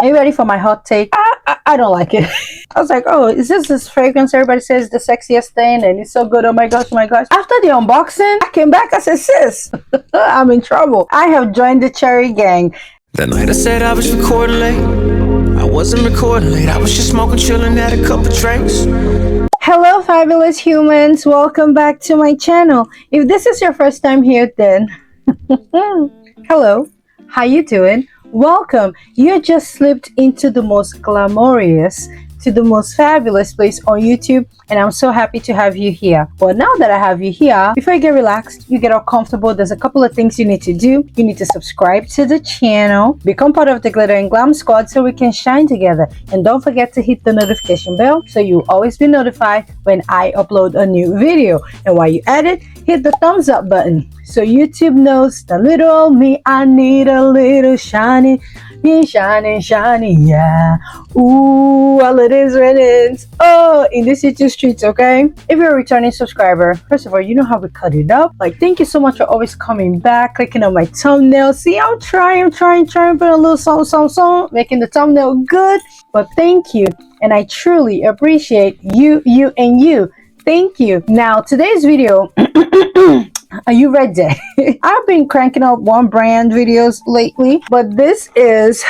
Are you ready for my hot take? I don't like it. I was like, oh, is this fragrance everybody says is the sexiest thing and it's so good? Oh my gosh, oh my gosh. After the unboxing, I came back, I said, sis, I'm in trouble. I have joined the cherry gang. That night I said I was recording late. I wasn't recording late. I was just smoking, chilling, had a couple drinks. Hello, fabulous humans. Welcome back to my channel. If this is your first time here, then hello. How you doing? Welcome. You just slipped into the most glamorous, to the most fabulous place on YouTube, and I'm so happy to have you here. But now that I have you here, before you get relaxed, you get all comfortable, there's a couple of things you need to do. You need to subscribe to the channel, become part of the Glitter and Glam squad so we can shine together, and don't forget to hit the notification bell so you'll always be notified when I upload a new video. And while you at it, hit the thumbs up button so YouTube knows the little old me, I need a little shiny, shiny, yeah. Ooh, all it is written. Oh, in the city streets, okay? If you're a returning subscriber, first of all, you know how we cut it up. Like, thank you so much for always coming back, clicking on my thumbnail. See, I'm trying, put a little song, making the thumbnail good. But thank you, and I truly appreciate you, and you. Thank you. Now, today's video. Are you ready? I've been cranking out one brand videos lately, but this is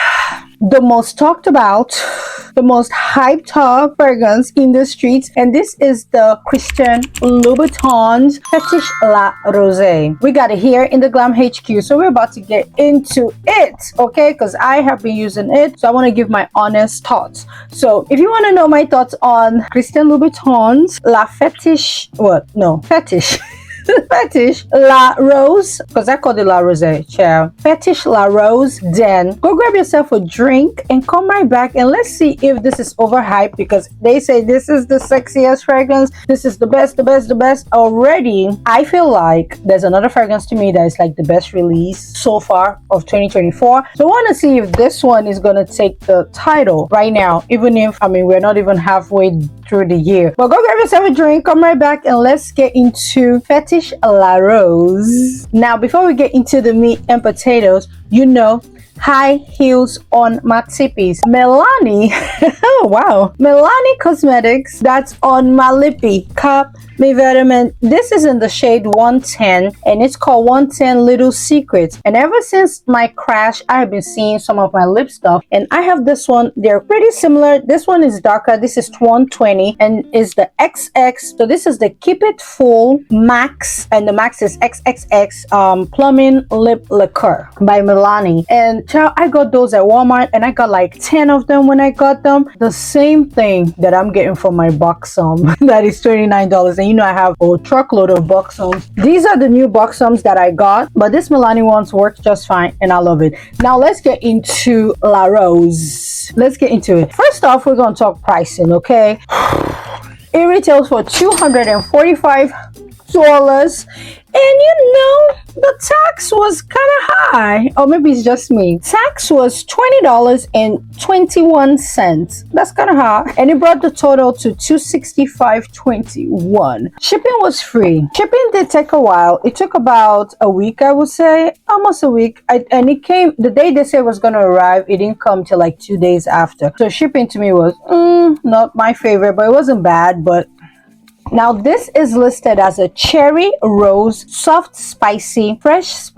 the most talked about, the most hyped up fragrance in the streets, and this is the Christian Louboutin's Fetiche La Rose. We got it here in the Glam HQ, so we're about to get into it, okay? Because I have been using it, so I want to give my honest thoughts. So if you want to know my thoughts on Christian Louboutin's La Fetiche, Fetiche. Fetiche La Rose, because I called it La Rose, child. Fetiche La Rose. Then go grab yourself a drink and come right back and let's see if this is overhyped, because they say this is the sexiest fragrance, this is the best already. I feel like there's another fragrance to me that is like the best release so far of 2024, so I want to see if this one is gonna take the title right now, even if, I mean, we're not even halfway through the year. But go grab yourself a drink, come right back, and let's get into Fetiche La Rose. Now, before we get into the meat and potatoes, you know, high heels on my tippies. MILANI, oh wow, MILANI Cosmetics, that's on my lippy cup. My vitamin, this is in the shade 110 and it's called 110 Little Secrets. And ever since my crash, I have been seeing some of my lip stuff, and I have this one. They're pretty similar. This one is darker. This is 120 and is the XX. So this is the Keep It Full Max, and the Max is XXX Plumbing Lip Lacquer by MILANI. And child, I got those at Walmart and I got like 10 of them when I got them. The same thing that I'm getting for my Buxom that is $29. And you know I have a truckload of Buxoms. These are the new Buxoms that I got, but this MILANI ones work just fine and I love it. Now let's get into La Rose. Let's get into it. First off, we're going to talk pricing, okay? It retails for $245. And you know, the tax was kind of high, or maybe it's just me. Tax was $20.21. That's kind of high, and it brought the total to $265.21. Shipping was free. Shipping did take a while. It took about a week, I would say, almost a week. And it came the day they said it was going to arrive. It didn't come till like 2 days after. So shipping to me was not my favorite, but it wasn't bad. But now this is listed as a cherry rose, soft spicy, fresh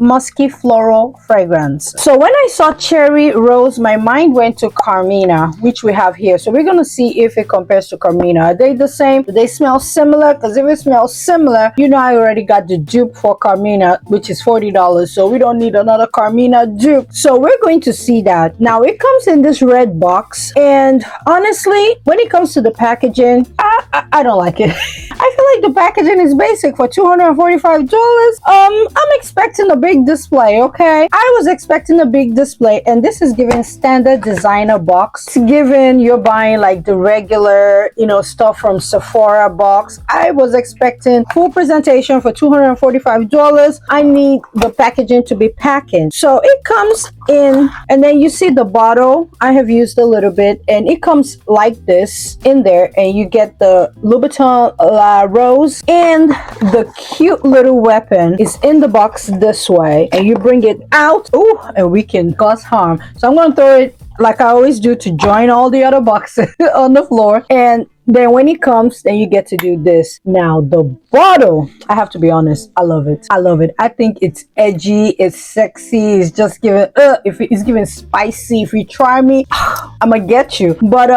musky floral fragrance. So when I saw cherry rose, my mind went to Carmina, which we have here. So we're going to see if it compares to Carmina. Are they the same? Do they smell similar? Because if it smells similar, you know I already got the dupe for Carmina, which is $40. So we don't need another Carmina dupe. So we're going to see that. Now it comes in this red box, and honestly, when it comes to the packaging, I don't like it. I feel like the packaging is basic for $245. I'm expecting a big display, okay? I was expecting a big display, and this is giving standard designer box. It's giving you're buying like the regular, you know, stuff from Sephora box. I was expecting full presentation for $245. I need the packaging to be packing. So it comes in, and then you see the bottle. I have used a little bit, and it comes like this in there, and you get the Louboutin La La Rose, and the cute little weapon is in the box this way, and you bring it out, and we can cause harm. So I'm gonna throw it like I always do to join all the other boxes on the floor, and then when it comes, then you get to do this. Now the bottle, I have to be honest, I love it. I love it. I think it's edgy, it's sexy, it's just giving if it's giving spicy. If you try me, I'm gonna get you. But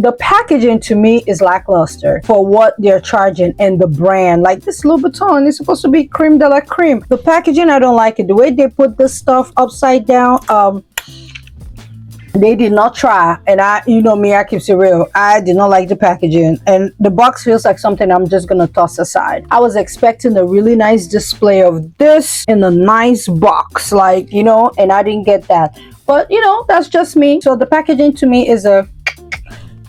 the packaging to me is lackluster for what they're charging, and the brand, like this Louboutin is supposed to be creme de la creme. The packaging, I don't like it. The way they put this stuff upside down, they did not try, and you know me, I keep it real. I did not like the packaging, and the box feels like something I'm just gonna toss aside. I was expecting a really nice display of this in a nice box, like, you know, and I didn't get that. But you know, that's just me. So the packaging to me is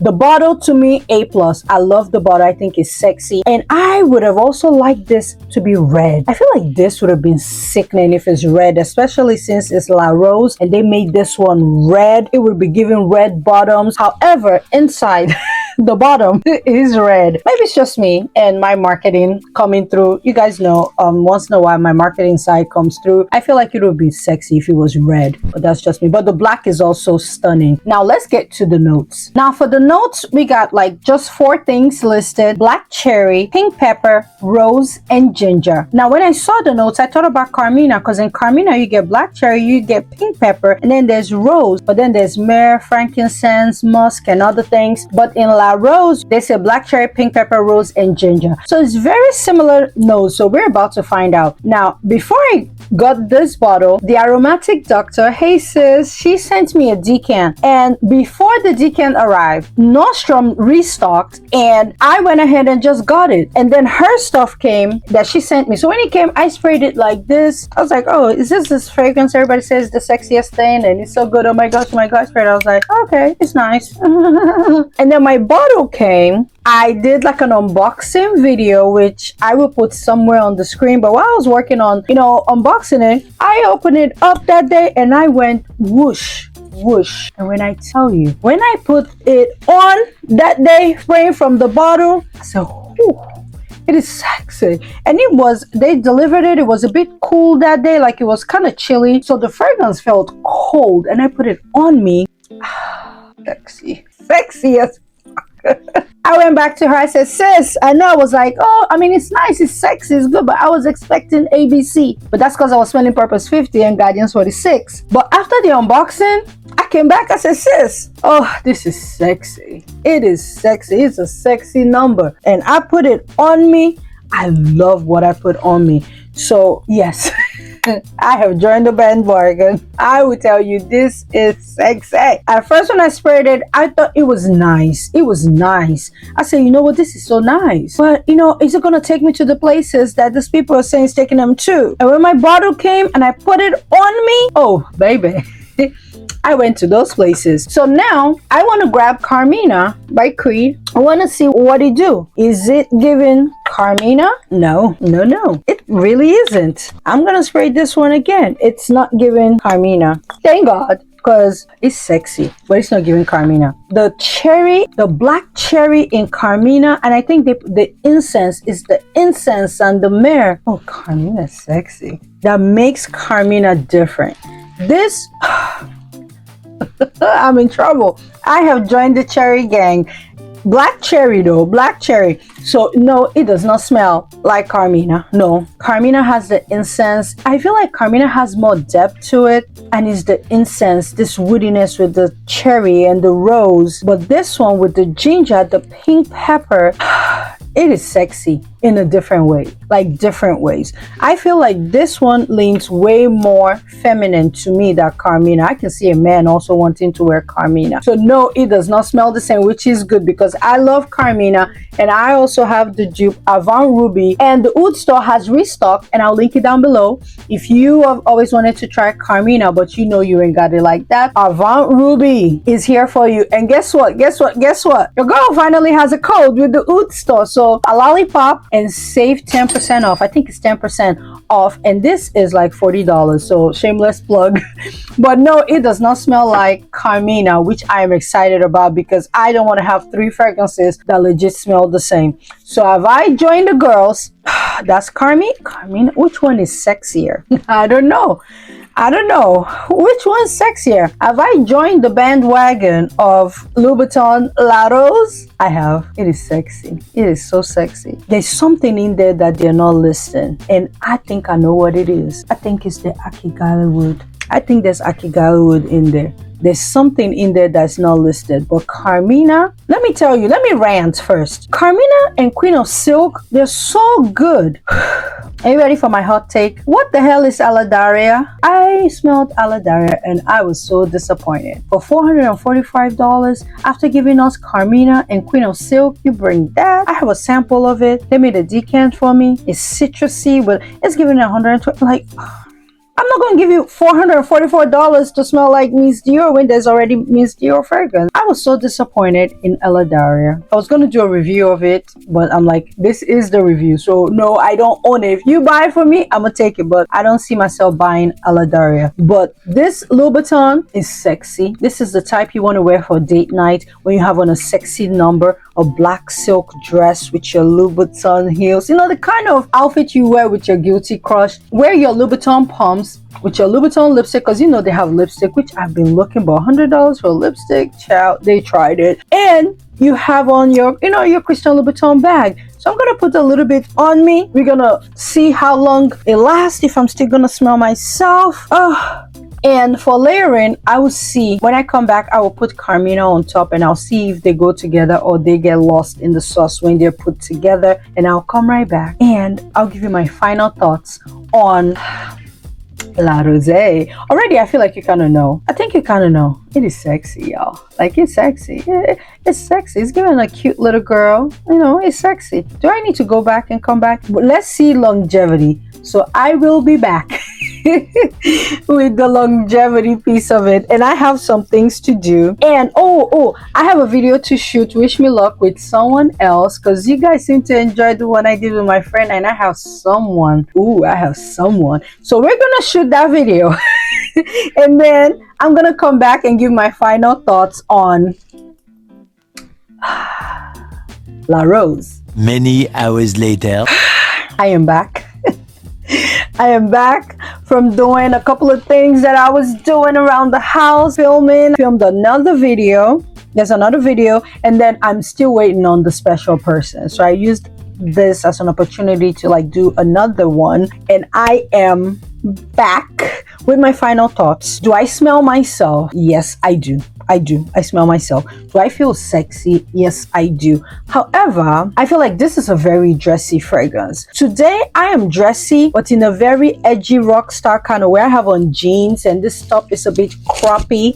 the bottle to me, A+. I love the bottle. I think it's sexy. And I would have also liked this to be red. I feel like this would have been sickening if it's red, especially since it's La Rose and they made this one red. It would be giving red bottoms. However, inside the bottom is red. Maybe it's just me and my marketing coming through. You guys know, once in a while my marketing side comes through. I feel like it would be sexy if it was red, but that's just me. But the black is also stunning. Now let's get to the notes. Now for the notes, we got like just 4 things listed: black cherry, pink pepper, rose, and ginger. Now when I saw the notes, I thought about Carmina, because in Carmina you get black cherry, you get pink pepper, and then there's rose, but then there's myrrh, frankincense, musk, and other things. But in La Rose, they say black cherry, pink pepper, rose, and ginger. So it's very similar notes. So we're about to find out. Now, before I got this bottle, the aromatic doctor, hey sis, she sent me a decant, and before the decant arrived, Nordstrom restocked, and I went ahead and just got it. And then her stuff came that she sent me. So when it came, I sprayed it like this. I was like, oh, is this fragrance everybody says the sexiest thing and it's so good? Oh my gosh, I sprayed it. I was like, okay, it's nice. And then my bottle came. I did like an unboxing video, which I will put somewhere on the screen. But while I was working on, you know, unboxing it, I opened it up that day and I went whoosh, whoosh. And when I tell you, when I put it on that day, spraying from the bottle, I said, whew, it is sexy. And it was, they delivered it, it was a bit cool that day, like it was kind of chilly, so the fragrance felt cold, and I put it on me. Sexy as I went back to her. I said, sis, I know. I was like, oh, I mean, it's nice, it's sexy, it's good, but I was expecting ABC. But that's because I was smelling Purpose 50 and Guardians 46. But after the unboxing, I came back. I said, sis, oh, this is sexy. It is sexy. It's a sexy number. And I put it on me. I love what I put on me. So, yes. I have joined the bandwagon. I will tell you, this is sexy. At first when I sprayed it, I thought it was nice. It was nice. I said, you know what, this is so nice. But, you know, is it going to take me to the places that these people are saying it's taking them to? And when my bottle came and I put it on me, oh, baby. I went to those places. So now I want to grab Carmina by Creed. I want to see what it do. Is it giving Carmina? No. It really isn't. I'm going to spray this one again. It's not giving Carmina. Thank God, because it's sexy, but it's not giving Carmina. The cherry, the black cherry in Carmina, and I think the incense is the incense and the myrrh. Oh, Carmina is sexy. That makes Carmina different. This... I'm in trouble. I have joined the cherry gang. Black cherry though, black cherry. So no, it does not smell like Carmina. No, Carmina has the incense. I feel like Carmina has more depth to it, and it's the incense, this woodiness with the cherry and the rose. But this one with the ginger, the pink pepper, it is sexy in a different way, like different ways. I feel like this one leans way more feminine to me than Carmina. I can see a man also wanting to wear Carmina. So no, it does not smell the same, which is good because I love Carmina, and I also have the dupe Avant Ruby, and the Oud store has restocked, and I'll link it down below. If you have always wanted to try Carmina, but you know you ain't got it like that, Avant Ruby is here for you. And guess what? Your girl finally has a code with the Oud store. So Alalipopp and save 10% off. I think it's 10% off, and this is like $40, so shameless plug. But no, it does not smell like Carmina, which I am excited about because I don't want to have 3 fragrances that legit smell the same. So have I joined the girls? That's Carmina. Which one is sexier? I don't know. Which one's sexier? Have I joined the bandwagon of Louboutin La Rose? I have. It is sexy. It is so sexy. There's something in there that they're not listing, and I think I know what it is. I think it's the Akigala wood. I think there's Akigala wood in there. There's something in there that's not listed. But Carmina, let me tell you, let me rant first. Carmina and Queen of Silk, they're so good. Are you ready for my hot take? What the hell is Aladaria? I smelled Aladaria and I was so disappointed. For $445, after giving us Carmina and Queen of Silk, you bring that. I have a sample of it. They made a decant for me. It's citrusy, but it's giving it 120. Like, I'm not going to give you $444 to smell like Miss Dior when there's already Miss Dior fragrance. I was so disappointed in Aladaria. I was going to do a review of it, but I'm like, this is the review. So no, I don't own it. If you buy it for me, I'm going to take it. But I don't see myself buying Aladaria. But this Louboutin is sexy. This is the type you want to wear for date night when you have on a sexy number, a black silk dress with your Louboutin heels. You know, the kind of outfit you wear with your guilty crush. Wear your Louboutin pumps with your Louboutin lipstick, because you know they have lipstick, which I've been looking for $100 for a lipstick. Child, they tried it. And you have on your, you know, your Christian Louboutin bag. So I'm gonna put a little bit on me. We're gonna see how long it lasts, if I'm still gonna smell myself. And for layering, I will see when I come back. I will put Carmina on top and I'll see if they go together or they get lost in the sauce when they're put together. And I'll come right back and I'll give you my final thoughts on La Rosé. Already, I feel like you kind of know. I think you kind of know. It is sexy, y'all. Like, it's sexy. It's sexy. It's giving a cute little girl. You know, it's sexy. Do I need to go back and come back? But let's see longevity. So I will be back with the longevity piece of it, and I have some things to do. And I have a video to shoot. Wish me luck with someone else, because you guys seem to enjoy the one I did with my friend, and I have someone. So we're gonna shoot that video and then I'm gonna come back and give my final thoughts on La Rose. Many hours later, I am back. I am back from doing a couple of things that I was doing around the house, filmed another video. There's another video, and then I'm still waiting on the special person. So I used this as an opportunity to like do another one, and I am back with my final thoughts. Do I smell myself? Yes, I do. I smell myself. Do I feel sexy? Yes, I do. However, I feel like this is a very dressy fragrance. Today, I am dressy, but in a very edgy rock star kind of way. I have on jeans, and this top is a bit croppy.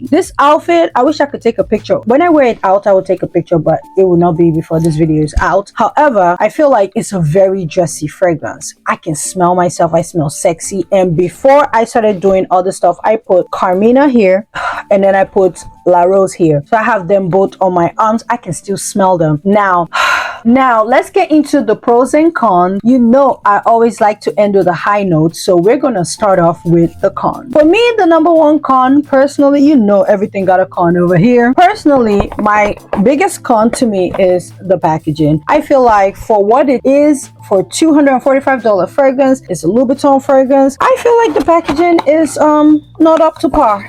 This outfit, I wish I could take a picture. When I wear it out, I will take a picture, but it will not be before this video is out. However, I feel like it's a very dressy fragrance. I can smell myself. I smell sexy. And before I started doing other stuff, I put Carmina here, and then I put La Rose here. So I have them both on my arms. I can still smell them. Now let's get into the pros and cons. You know I always like to end with a high note, so we're gonna start off with the con. For me, the number one con, personally, you know everything got a con over here. Personally, my biggest con to me is the packaging. I feel like for what it is, for $245 fragrance, it's a Louboutin fragrance, I feel like the packaging is not up to par.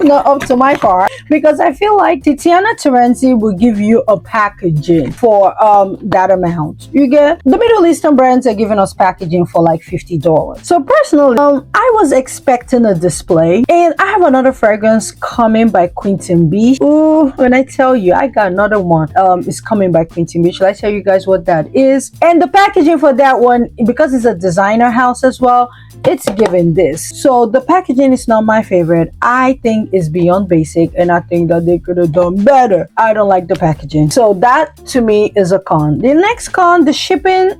Not up to my par, because I feel like Tiziana Terenzi will give you a packaging for that amount. You get the Middle Eastern brands are giving us packaging for like $50. So personally, I was expecting a display, and I have another fragrance coming by Quentin B. Ooh, when I tell you I got another one, it's coming by Quentin B. Shall I tell you guys what that is? And the packaging for that one, because it's a designer house as well, it's given this. So the packaging is not my favorite. I think it's beyond basic, and I think that they could have done better. I don't like the packaging. So that to me is a con. The next con, the shipping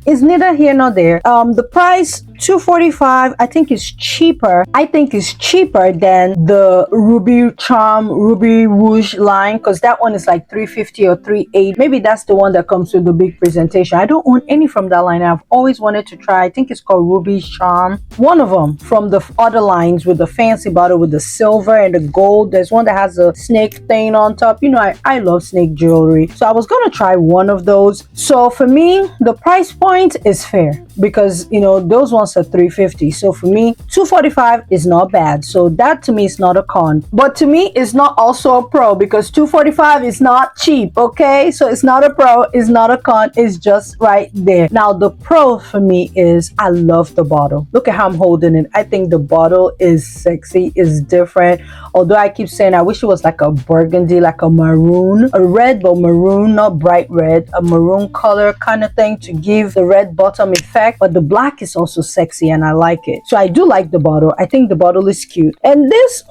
is neither here nor there. The price $245. I think it's cheaper. I think it's cheaper than the Ruby Charm, Ruby Rouge line, because that one is like $350 or $380. Maybe that's the one that comes with the big presentation. I don't own any from that line. I've always wanted to try. I think it's called Ruby Charm. One of them from the other lines with the fancy bottle with the silver and the gold. There's one that has a snake thing on top. You know, I love snake jewelry. So I was gonna try one of those. So for me, the price point is fair because, you know, those ones are $350. So for me, $245 is not bad. So that to me is not a con. But to me, it's not also a pro because $245 is not cheap, okay? So it's not a pro, it's not a con, it's just right there. Now the pro for me is I love the bottle. Look at how I'm holding it. I think the bottle is sexy, is different. Although I keep saying I wish it was like a burgundy, like a maroon, a red but maroon, not bright red, a maroon color kind of thing to give the red bottom effect. But the black is also sexy and I like it. So I do like the bottle. I think the bottle is cute. And this,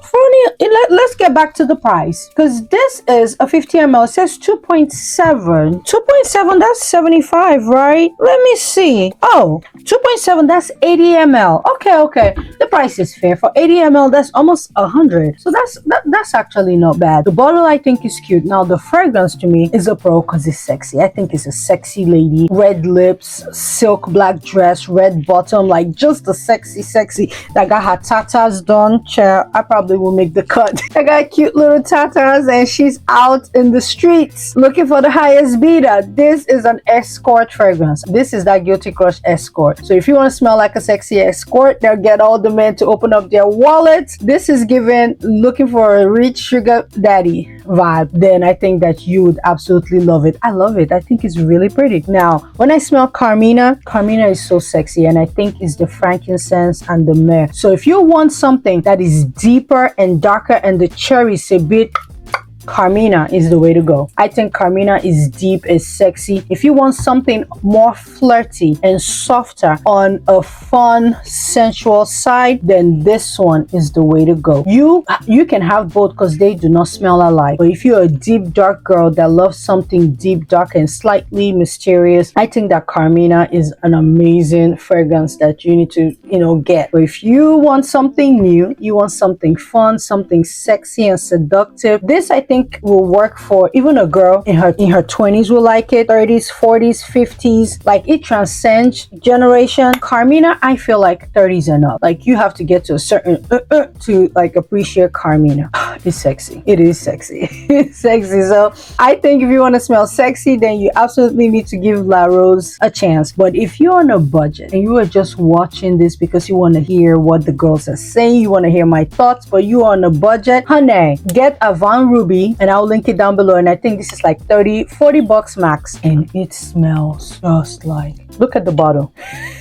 let's get back to the price because this is a 50 ml. It says 2.7. 2.7, that's 75, right? Let me see. Oh, 2.7, that's 80 ml. Okay. The price is fair. For 80 ml, that's almost 100. So that's actually not bad. The bottle I think is cute. Now the fragrance to me is a pro because it's sexy. I think it's a sexy lady. Red lips, silk black dress, red bottom, like just the sexy that got her tatas done. Chair, I probably will make the cut. I got cute little tatas and she's out in the streets looking for the highest bidder. This is an escort fragrance. This is that Guilty Crush escort. So if you want to smell like a sexy escort, they'll get all the men to open up their wallets. This is given looking for a rich sugar daddy vibe. Then I think that you would absolutely love it. I love it. I think it's really pretty. Now, when I smell Carmina is so sexy and I think it's the frankincense and the myrrh. So if you want something that is deeper and darker and the cherries a bit, Carmina is the way to go. I think Carmina is deep, is sexy. If you want something more flirty and softer on a fun, sensual side, then this one is the way to go. You can have both because they do not smell alike. But if you're a deep, dark girl that loves something deep, dark, and slightly mysterious, I think that Carmina is an amazing fragrance that you need to, get. But if you want something new, you want something fun, something sexy and seductive, this I think will work for even a girl in her 20s will like it, 30s, 40s, 50s. Like it transcends generation. Carmina, I feel like 30s and up. Like you have to get to a certain to like appreciate Carmina. It's sexy. It is sexy. It's sexy. So I think if you want to smell sexy, then you absolutely need to give La Rose a chance. But if you're on a budget and you are just watching this because you want to hear what the girls are saying, you want to hear my thoughts, but you are on a budget, honey, get a Van Ruby and I'll link it down below. And I think this is like 30-40 bucks max. And it smells just like, look at the bottle.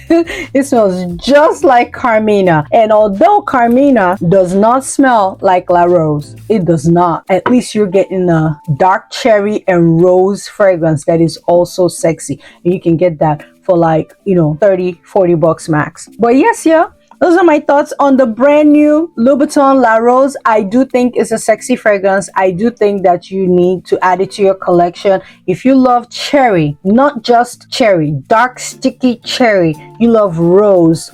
It smells just like Carmina. And although Carmina does not smell like La Rose, it does not. At least you're getting a dark cherry and rose fragrance that is also sexy. And you can get that for like, 30-40 bucks max. But yes, yeah. Those are my thoughts on the brand new Louboutin La Rose. I do think it's a sexy fragrance. I do think that you need to add it to your collection. If you love cherry, not just cherry, dark sticky cherry, you love rose,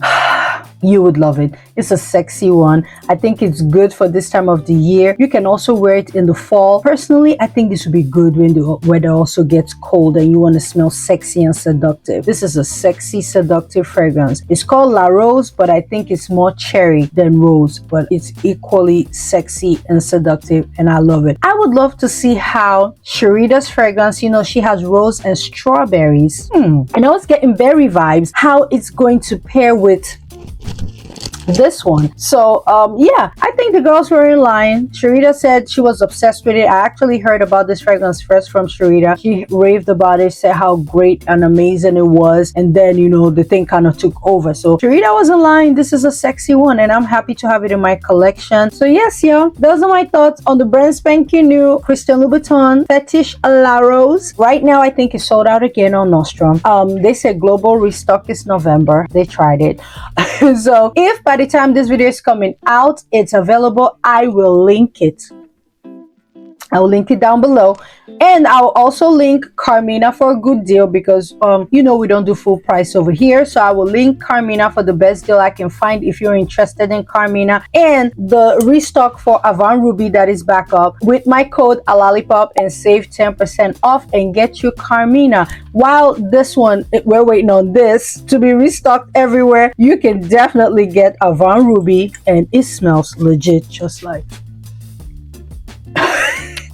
you would love it. It's a sexy one. I think it's good for this time of the year. You can also wear it in the fall. Personally, I think this would be good when the weather also gets cold and you want to smell sexy and seductive. This is a sexy, seductive fragrance. It's called La Rose, but I think it's more cherry than rose, but it's equally sexy and seductive, and I love it. I would love to see how Sharita's fragrance, she has rose and strawberries. And I was getting berry vibes, how it's going to pair with this one. So yeah, I think the girls were in line. Sharita said she was obsessed with it. I actually heard about this fragrance first from Sharita. She raved about it, said how great and amazing it was, and then the thing kind of took over. So Sharita was in line. This is a sexy one and I'm happy to have it in my collection. So yes, y'all, those are my thoughts on the brand spanking new Christian Louboutin Fetiche La Rose. Right now I think it's sold out again on Nostrum. They said global restock is November. They tried it. So if by the time this video is coming out it's available, I will link it. I will link it down below, and I'll also link Carmina for a good deal because you know we don't do full price over here. So I will link Carmina for the best deal I can find if you're interested in Carmina, and the restock for Avant Ruby that is back up with my code Alalipopp and save 10% off and get you Carmina. While this one, we're waiting on this to be restocked everywhere, you can definitely get Avant Ruby, and it smells legit just like.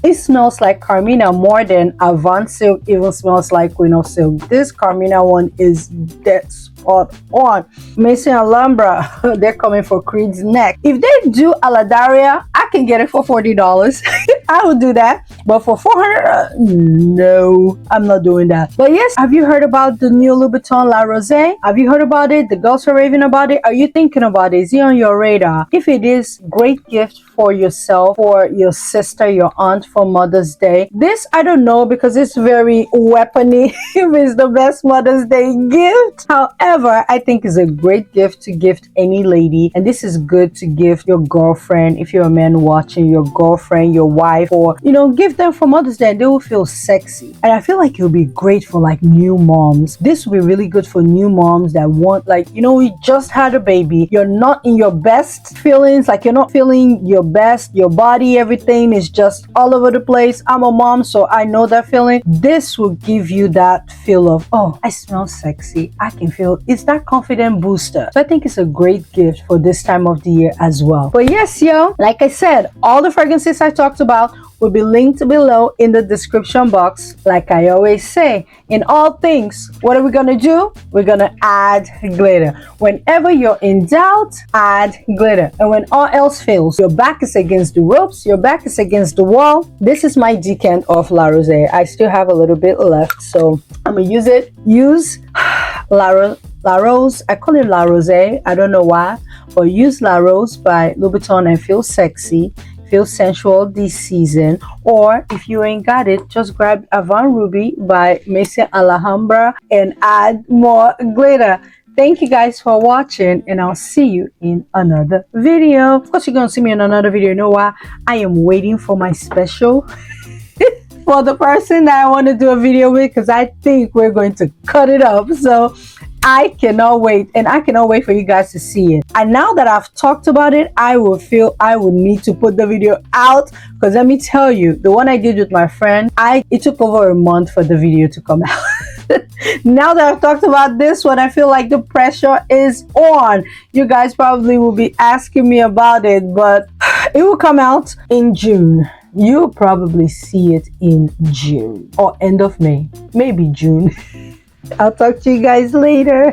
It smells like Carmina more than Avant Silk even smells like Queen of Silk. This Carmina one is dead spot on. Mason Alhambra, they're coming for Creed's neck. If they do Aladaria, I can get it for $40. I would do that. But for $400, no, I'm not doing that. But yes, have you heard about the new Louboutin La Rosée? Have you heard about it? The girls are raving about it. Are you thinking about it? Is it on your radar? If it is, great gift for yourself, for your sister, your aunt, for Mother's Day. This, I don't know, because it's very weapony if it's the best Mother's Day gift. However, I think it's a great gift to gift any lady, and this is good to gift your girlfriend. If you're a man watching, your girlfriend, your wife, or you know, give them for Mother's Day and they will feel sexy. And I feel like it'll be great for like new moms. This will be really good for new moms that want, like, you know, you just had a baby, you're not in your best feelings, like you're not feeling your best, your body, everything is just all over the place. I'm a mom, so I know that feeling. This will give you that feel of, oh, I smell sexy, I can feel, it's that confident booster. So I think it's a great gift for this time of the year as well. But yes, yo, like I said, all the fragrances I talked about will be linked below in the description box. Like I always say, in all things, what are we gonna do? We're gonna add glitter. Whenever you're in doubt, add glitter. And when all else fails, your back is against the ropes, your back is against the wall. This is my decant of La Rosée. I still have a little bit left, so I'm gonna use it. Use La Rose, I call it La Rosée, I don't know why, but use La Rose by Louboutin and feel sexy, feel sensual this season. Or if you ain't got it, just grab Avant Ruby by Mason Alhambra and add more glitter. Thank you guys for watching, and I'll see you in another video. Of course, you're gonna see me in another video. You know why? I am waiting for my special for the person that I want to do a video with, because I think we're going to cut it up. So I cannot wait, and I cannot wait for you guys to see it. And now that I've talked about it, I will feel I would need to put the video out, because let me tell you, the one I did with my friend, it took over a month for the video to come out. Now that I've talked about this one, I feel like the pressure is on. You guys probably will be asking me about it, but it will come out in June. You'll probably see it in June or end of May, maybe June. I'll talk to you guys later.